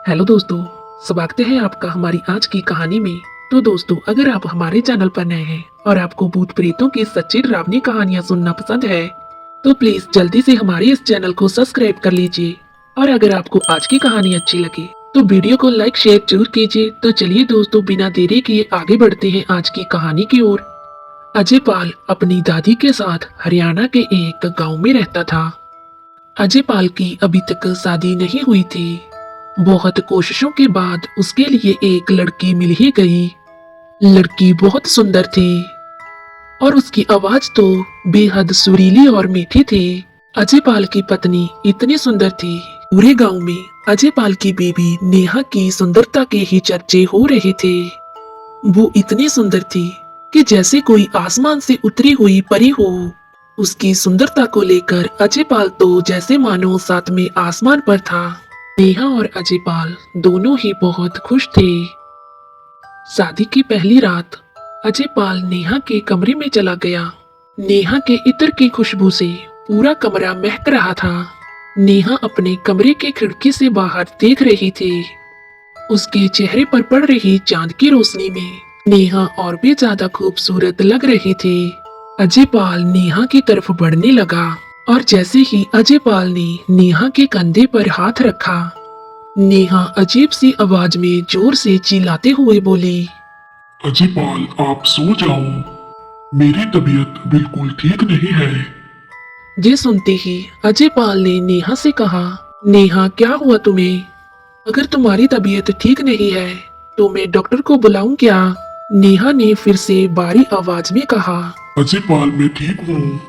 Hello दोस्तों, स्वागत है आपका हमारी आज की कहानी में। तो दोस्तों, अगर आप हमारे चैनल पर नए हैं और आपको भूत प्रेतों की सच्ची डरावनी कहानियां सुनना पसंद है तो प्लीज जल्दी से हमारे इस चैनल को सब्सक्राइब कर लीजिए। और अगर आपको आज की कहानी अच्छी लगे तो वीडियो को लाइक शेयर जरूर कीजिए। तो चलिए दोस्तों, बिना देरी किए आगे बढ़ते हैं आज की कहानी की ओर। अजय पाल अपनी दादी के साथ हरियाणा के एक गाँव में रहता था। अजय पाल की अभी तक शादी नहीं हुई थी। बहुत कोशिशों के बाद उसके लिए एक लड़की मिल ही गई। लड़की बहुत सुंदर थी और उसकी आवाज तो बेहद सुरीली और मीठी थी। अजय पाल की पत्नी इतनी सुंदर थी, पूरे गांव में अजय पाल की बेबी नेहा की सुंदरता के ही चर्चे हो रहे थे। वो इतनी सुंदर थी कि जैसे कोई आसमान से उतरी हुई परी हो। उसकी सुंदरता को लेकर अजय पाल तो जैसे मानो सातवें आसमान पर था। नेहा और अजय पाल दोनों ही बहुत खुश थे। शादी की पहली रात अजय पाल नेहा के कमरे में चला गया। नेहा के इत्र की खुशबू से पूरा कमरा महक रहा था। नेहा अपने कमरे के खिड़की से बाहर देख रही थी। उसके चेहरे पर पड़ रही चांद की रोशनी में नेहा और भी ज्यादा खूबसूरत लग रही थी। अजय पाल नेहा की तरफ बढ़ने लगा और जैसे ही अजय पाल ने नेहा के कंधे पर हाथ रखा, नेहा अजीब सी आवाज में जोर से चिल्लाते हुए बोली, अजय पाल, आप सो जाओ। मेरी तबीयत बिल्कुल ठीक नहीं है। ये सुनते ही अजय पाल ने नेहा से कहा, नेहा क्या हुआ तुम्हें? अगर तुम्हारी तबीयत ठीक नहीं है तो मैं डॉक्टर को बुलाऊं क्या? नेहा ने फिर से बारी आवाज में कहा। अजय पाल, मैं ठीक हूँ,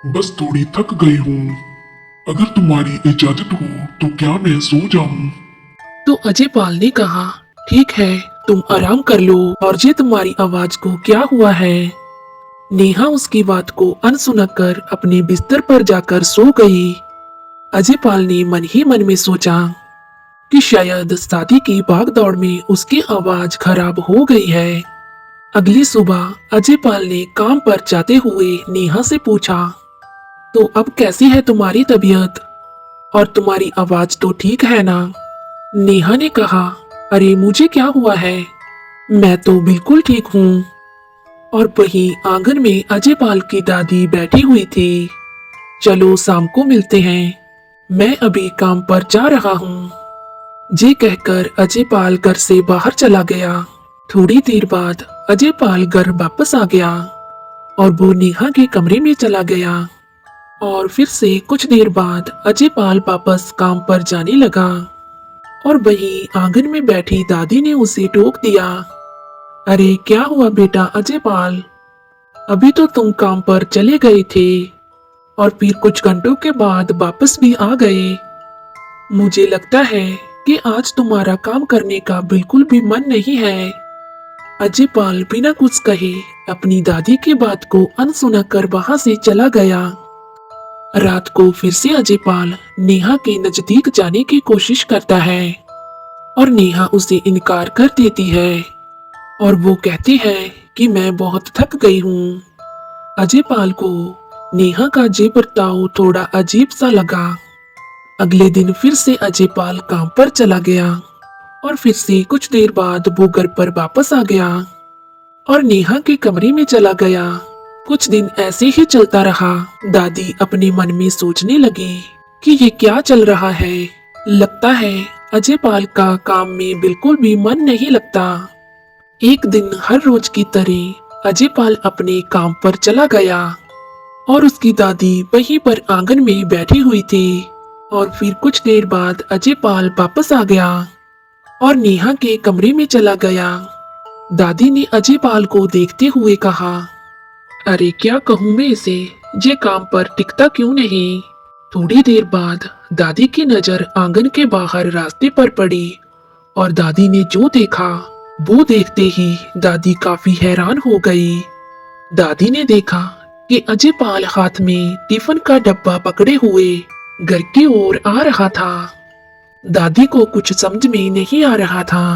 बस थोड़ी थक गई हूँ। अगर तुम्हारी इजाजत हो तो क्या मैं सो जाऊं? तो अजय पाल ने कहा, ठीक है, तुम आराम कर लो। और ये तुम्हारी आवाज को क्या हुआ है? नेहा उसकी बात को अनसुना कर अपने बिस्तर पर जाकर सो गई। अजय पाल ने मन ही मन में सोचा कि शायद शादी की भागदौड़ में उसकी आवाज खराब हो गई है। अगली सुबह अजय पाल ने काम पर जाते हुए नेहा से पूछा, तो अब कैसी है तुम्हारी तबीयत और तुम्हारी आवाज तो ठीक है ना? नेहा ने कहा, अरे मुझे क्या हुआ है, मैं तो बिल्कुल ठीक हूँ। और वहीं आंगन में अजय पाल की दादी बैठी हुई थी। चलो शाम को मिलते हैं, मैं अभी काम पर जा रहा हूँ। ये कहकर अजय पाल घर से बाहर चला गया। थोड़ी देर बाद अजय पाल घर वापस आ गया और वो नेहा के कमरे में चला गया। और फिर से कुछ देर बाद अजय पाल वापस काम पर जाने लगा और वहीं आंगन में बैठी दादी ने उसे टोक दिया, अरे क्या हुआ बेटा अजय पाल, अभी तो तुम काम पर चले गए थे और फिर कुछ घंटों के बाद वापस भी आ गए। मुझे लगता है कि आज तुम्हारा काम करने का बिल्कुल भी मन नहीं है। अजय पाल बिना कुछ कहे अपनी दादी की बात को अनसुना कर वहां से चला गया। रात को फिर से अजय पाल नेहा के नजदीक जाने की कोशिश करता है और नेहा उसे इनकार कर देती है और वो कहती है कि मैं बहुत थक गई हूँ। अजय पाल को नेहा का ये बर्ताव थोड़ा अजीब सा लगा। अगले दिन फिर से अजय पाल काम पर चला गया और फिर से कुछ देर बाद वो घर पर वापस आ गया और नेहा के कमरे में चला गया। कुछ दिन ऐसे ही चलता रहा। दादी अपने मन में सोचने लगी कि ये क्या चल रहा है, लगता है अजय पाल का काम में बिल्कुल भी मन नहीं लगता। एक दिन हर रोज की तरह अजय पाल अपने काम पर चला गया और उसकी दादी वहीं पर आंगन में बैठी हुई थी। और फिर कुछ देर बाद अजय पाल वापस आ गया और नेहा के कमरे में चला गया। दादी ने अजय पाल को देखते हुए कहा, अरे क्या कहूँ मैं इसे, ये काम पर टिकता क्यों नहीं? थोड़ी देर बाद दादी की नजर आंगन के बाहर रास्ते पर पड़ी और दादी ने जो देखा वो देखते ही दादी काफी हैरान हो गई। दादी ने देखा कि अजय पाल हाथ में टिफिन का डब्बा पकड़े हुए घर की ओर आ रहा था। दादी को कुछ समझ में नहीं आ रहा था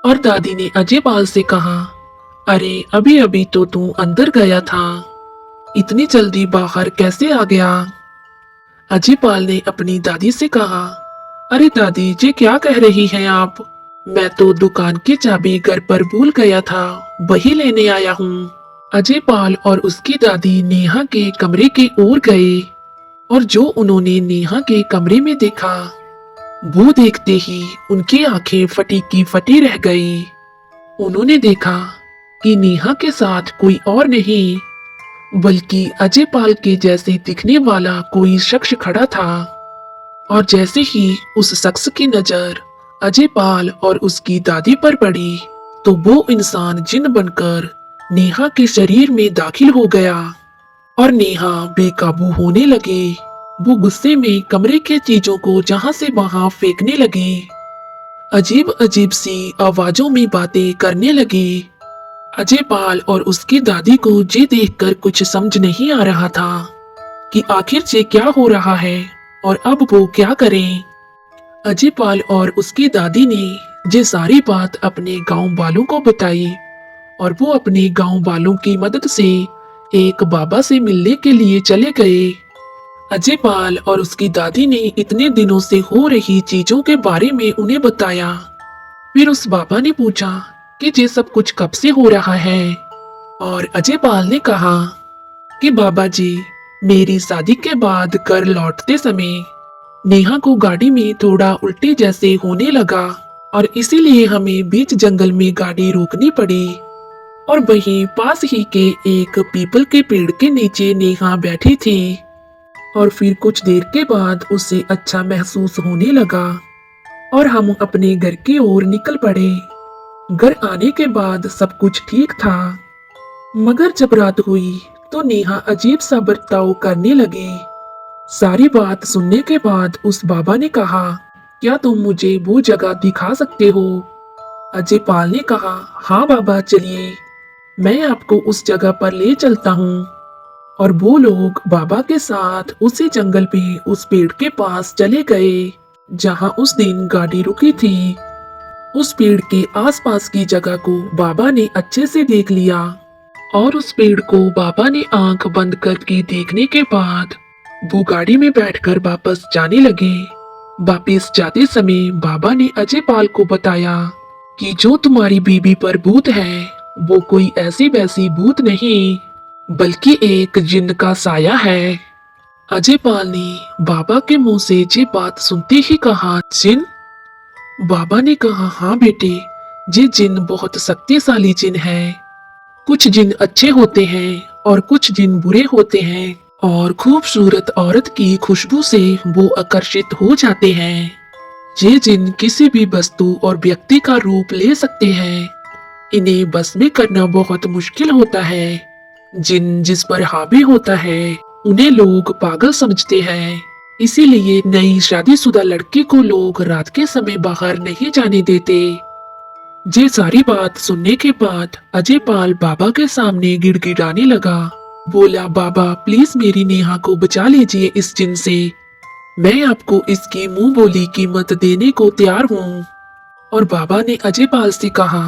और दादी ने अजय पाल से कहा, अरे अभी अभी तो तू अंदर गया था, इतनी जल्दी बाहर कैसे आ गया? अजय पाल ने अपनी दादी से कहा, अरे दादी, ये क्या कह रही हैं आप? मैं तो दुकान की चाबी घर पर भूल गया था, वही लेने आया हूँ। अजय पाल और उसकी दादी नेहा के कमरे की ओर गए और जो उन्होंने नेहा के कमरे में देखा, वो देखते ही उनकी आंखें फटी की फटी रह गई। उन्होंने देखा कि नेहा के साथ कोई और नहीं बल्कि अजय पाल के जैसे दिखने वाला कोई शख्स खड़ा था। और जैसे ही उस शख्स की नजर अजय पाल और उसकी दादी पर पड़ी तो वो इंसान जिन बनकर नेहा के शरीर में दाखिल हो गया और नेहा बेकाबू होने लगी। वो गुस्से में कमरे के चीजों को जहां से वहां फेंकने लगी, अजीब अजीब सी आवाजों में बातें करने लगी। अजय पाल और उसकी दादी को ये देखकर कुछ समझ नहीं आ रहा था कि आखिर ये क्या हो रहा है और अब वो क्या करें। अजय पाल और उसकी दादी ने ये सारी बात अपने गांव वालों को बताई और वो अपने गांव वालों की मदद से एक बाबा से मिलने के लिए चले गए। अजय पाल और उसकी दादी ने इतने दिनों से हो रही चीजों के बारे में उन्हें बताया। फिर उस बाबा ने पूछा कि ये सब कुछ कब से हो रहा है, और अजय पाल ने कहा कि बाबा जी, मेरी शादी के बाद घर लौटते समय नेहा को गाड़ी में थोड़ा उल्टी जैसे होने लगा और इसीलिए हमें बीच जंगल में गाड़ी रोकनी पड़ी। और वहीं पास ही के एक पीपल के पेड़ के नीचे नेहा बैठी थी और फिर कुछ देर के बाद उसे अच्छा महसूस होने लगा और हम अपने घर की ओर निकल पड़े। घर आने के बाद सब कुछ ठीक था, मगर जब रात हुई तो नेहा अजीब सा बर्ताव करने लगी। सारी बात सुनने के बाद उस बाबा ने कहा, क्या तुम मुझे वो जगह दिखा सकते हो? अजय पाल ने कहा, हाँ बाबा, चलिए मैं आपको उस जगह पर ले चलता हूँ। और वो लोग बाबा के साथ उसी जंगल में उस पेड़ के पास चले गए जहाँ उस दिन गाड़ी रुकी थी। उस पेड़ के आसपास की जगह को बाबा ने अच्छे से देख लिया और उस पेड़ को बाबा ने आंख बंद करके देखने के बाद वो गाड़ी में बैठकर वापस जाने लगे। वापस जाते समय बाबा ने अजय पाल को बताया कि जो तुम्हारी बीबी पर भूत है वो कोई ऐसी वैसी भूत नहीं बल्कि एक जिन्न का साया है। अजय पाल ने बाबा के मुंह से ये बात सुनते ही कहा, जिन? बाबा ने कहा, हाँ बेटे, ये जिन बहुत शक्तिशाली जिन है। कुछ जिन अच्छे होते हैं और कुछ जिन बुरे होते हैं और खूबसूरत औरत की खुशबू से वो आकर्षित हो जाते हैं। ये जिन किसी भी वस्तु और व्यक्ति का रूप ले सकते हैं। इन्हें बस में करना बहुत मुश्किल होता है। जिन जिस पर हावी होता है उन्हें लोग पागल समझते हैं। इसीलिए नई शादीशुदा लड़की को लोग रात के समय बाहर नहीं जाने देते। ये सारी बात सुनने के बाद अजय पाल बाबा के सामने गिड़गिड़ाने लगा। बोला, बाबा प्लीज मेरी नेहा को बचा लीजिए इस जिन से। मैं आपको इसकी मुंह बोली कीमत देने को तैयार हूँ। और बाबा ने अजय पाल से कहा,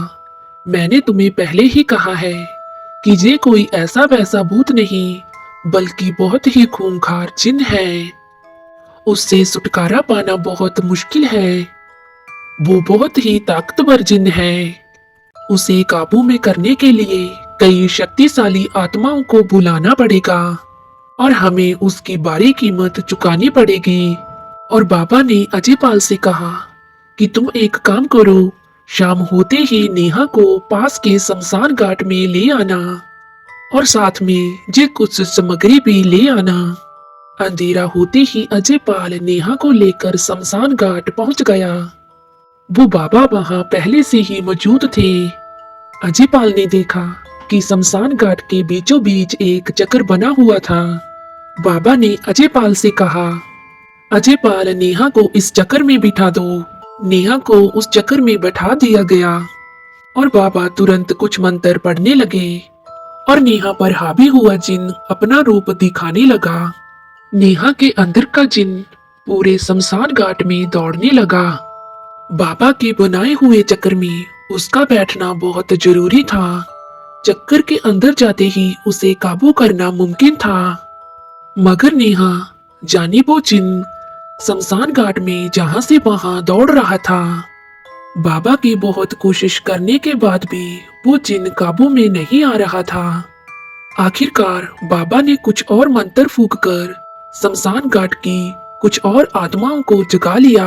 मैंने तुम्हें पहले ही कहा है कि ये कोई ऐसा वैसा भूत नहीं बल्कि बहुत ही खूंखार जिन है। उससे छुटकारा पाना बहुत मुश्किल है। वो बहुत ही ताकतवर जिन है। उसे काबू में करने के लिए कई शक्तिशाली आत्माओं को बुलाना पड़ेगा और हमें उसकी भारी कीमत चुकानी पड़ेगी। और बाबा ने अजय पाल से कहा कि तुम एक काम करो, शाम होते ही नेहा को पास के शमशान घाट में ले आना और साथ में जे कुछ सामग्री भी ले आना। अंधेरा होते ही अजय पाल नेहा को लेकर शमशान घाट पहुंच गया। वो बाबा वहां पहले से ही मौजूद थे। अजय पाल ने देखा कि शमशान घाट के बीचों बीच एक चक्र बना हुआ था। बाबा ने अजय पाल से कहा, अजय पाल, नेहा को इस चक्र में बिठा दो। नेहा को उस चक्र में बैठा दिया गया और बाबा तुरंत कुछ मंत्र पढ़ने लगे और नेहा पर हावी हुआ जिन अपना रूप दिखाने लगा। नेहा के अंदर का जिन पूरे शमशान घाट में दौड़ने लगा। बाबा के बनाए हुए चक्र में उसका बैठना बहुत जरूरी था। चक्कर के अंदर जाते ही उसे काबू करना मुमकिन था, मगर नेहा जाने वो जिन शमशान घाट में जहां से वहां दौड़ रहा था। बाबा की बहुत कोशिश करने के बाद भी वो जिन काबू में नहीं आ रहा था। आखिरकार बाबा ने कुछ और मंत्र फूंक कर शमशान घाट की कुछ और आत्माओं को जगा लिया।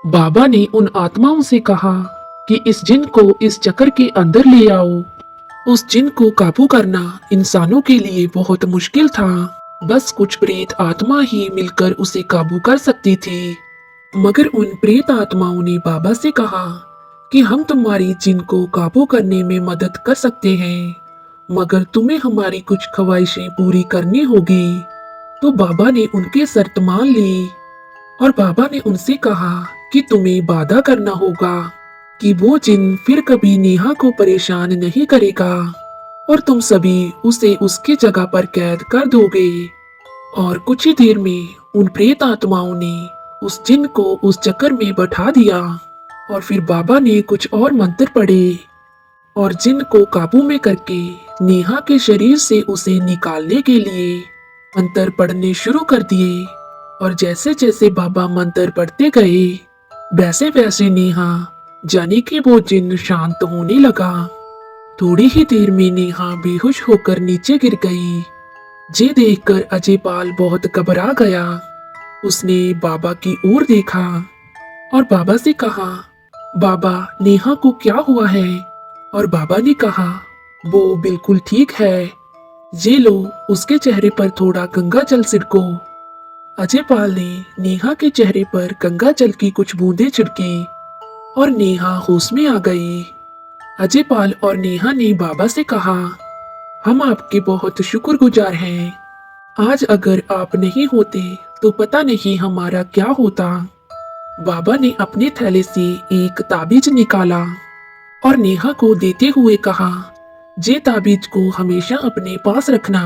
बाबा ने उन आत्माओं से कहा कि इस जिन को इस चक्र के अंदर ले आओ। उस जिन को काबू करना इंसानों के लिए बहुत मुश्किल था। बस कुछ प्रेत आत्मा ही मिलकर उसे काबू कर सकती थी। मगर उन प्रेत आत्माओं ने बाबा से कहा कि हम तुम्हारी जिन को काबू करने में मदद कर सकते हैं, मगर तुम्हें हमारी कुछ ख्वाहिशें पूरी करनी होगी। तो बाबा ने उनकी शर्त मान ली और बाबा ने उनसे कहा कि तुम्हें वादा करना होगा कि वो जिन फिर कभी नेहा को परेशान नहीं करेगा और तुम सभी उसे उसकी जगह पर कैद कर दोगे। और कुछ ही देर में उन प्रेत आत्माओं ने उस जिन को उस चक्कर में बैठा दिया और फिर बाबा ने कुछ और मंत्र पढ़े और जिन को काबू में करके नेहा के शरीर से उसे निकालने के लिए मंत्र पढ़ने शुरू कर दिए। और जैसे जैसे बाबा मंत्र पढ़ते गए वैसे वैसे नेहा जाने कि वो जिन शांत होने लगा। थोड़ी ही देर में नेहा बेहोश होकर नीचे गिर गई। ये देखकर अजयपाल बहुत घबरा गया। उसने बाबा की ओर देखा और बाबा से कहा, बाबा नेहा को क्या हुआ है? और बाबा ने कहा, वो बिल्कुल ठीक है, ये लो उसके चेहरे पर थोड़ा गंगा जल छिड़को। अजयपाल ने नेहा के चेहरे पर गंगा जल की कुछ बूंदें छिड़की और नेहा होश में आ गई। अजयपाल और नेहा ने बाबा से कहा, हम आपके बहुत शुक्रगुजार हैं। आज अगर आप नहीं होते तो पता नहीं हमारा क्या होता। बाबा ने अपने थैले से एक ताबीज निकाला और नेहा को देते हुए कहा, जे ताबीज को हमेशा अपने पास रखना।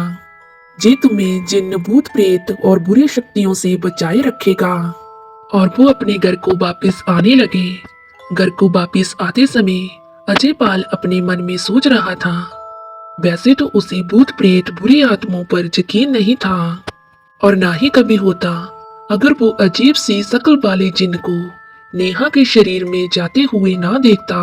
जे तुम्हें जिन भूत प्रेत और बुरी शक्तियों से बचाए रखेगा। और वो अपने घर को वापस आने लगे। घर को वापस आते समय अजयपाल अपने मन में सोच रहा था, वैसे तो उसे भूत प्रेत बुरी आत्माओं पर यकीन नहीं था और ना ही कभी होता अगर वो अजीब सी शक्ल वाले जिन को नेहा के शरीर में जाते हुए ना देखता।